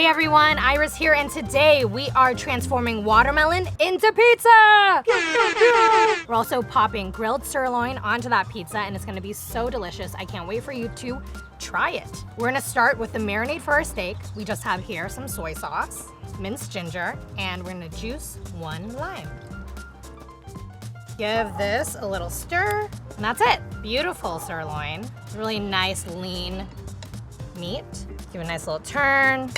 everyone, Iris here, and today we are transforming watermelon into pizza! We're also popping grilled sirloin onto that pizza, and it's gonna be so delicious. I can't wait for you to try it. We're gonna start with the marinade for our steak. We just have here some soy sauce, minced ginger, and we're gonna juice 1 lime. Give this a little stir, and that's it. Beautiful sirloin. Really nice, lean meat. Give it a nice little turn.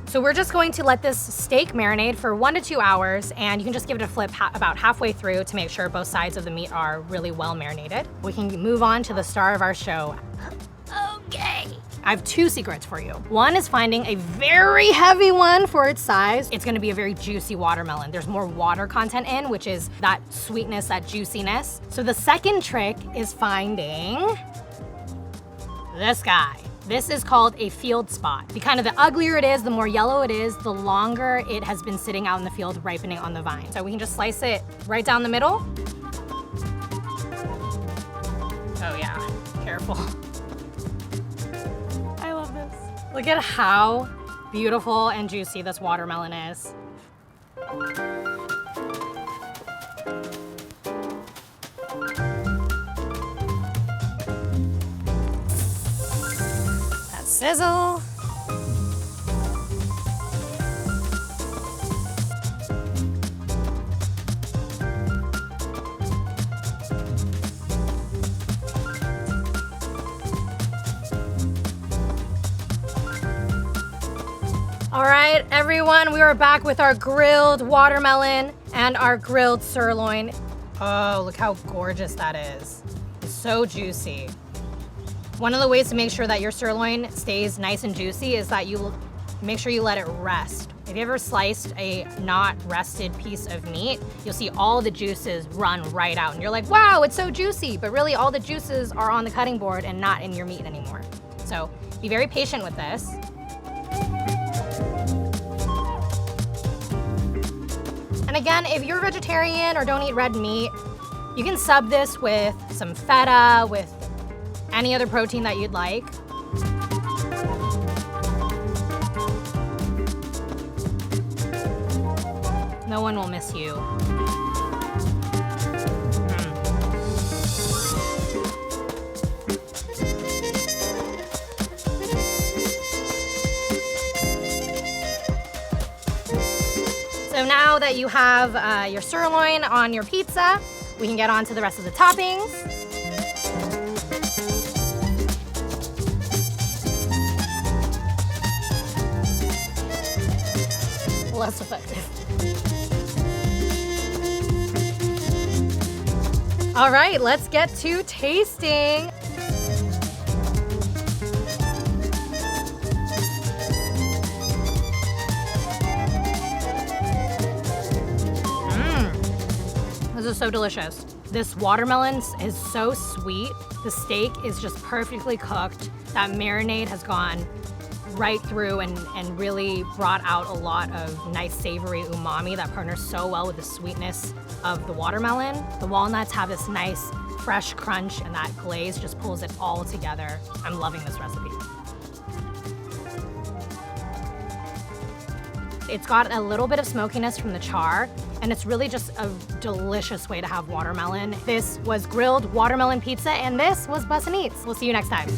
So we're just going to let this steak marinate for 1 to 2 hours, and you can just give it a flip about halfway through to make sure both sides of the meat are really well marinated. We can move on to the star of our show. Okay. I have 2 secrets for you. One is finding a very heavy one for its size. It's gonna be a very juicy watermelon. There's more water content in, which is that sweetness, that juiciness. So the second trick is finding this guy. This is called a field spot. The uglier it is, the more yellow it is, the longer it has been sitting out in the field ripening on the vine. So we can just slice it right down the middle. Oh yeah, careful. I love this. Look at how beautiful and juicy this watermelon is. Sizzle. All right, everyone, we are back with our grilled watermelon and our grilled sirloin. Oh, look how gorgeous that is. It's so juicy. One of the ways to make sure that your sirloin stays nice and juicy is that you make sure you let it rest. If you ever sliced a not rested piece of meat, you'll see all the juices run right out. And you're like, wow, it's so juicy. But really all the juices are on the cutting board and not in your meat anymore. So be very patient with this. And again, if you're vegetarian or don't eat red meat, you can sub this with some feta, with any other protein that you'd like. No one will miss you. So now that you have your sirloin on your pizza, we can get on to the rest of the toppings. Less effective. All right, let's get to tasting. This is so delicious. This watermelon is so sweet. The steak is just perfectly cooked. That marinade has gone right through and really brought out a lot of nice savory umami that partners so well with the sweetness of the watermelon. The walnuts have this nice fresh crunch, and that glaze just pulls it all together. I'm loving this recipe. It's got a little bit of smokiness from the char, and it's really just a delicious way to have watermelon. This was grilled watermelon pizza, and this was Bussin Eats. We'll see you next time.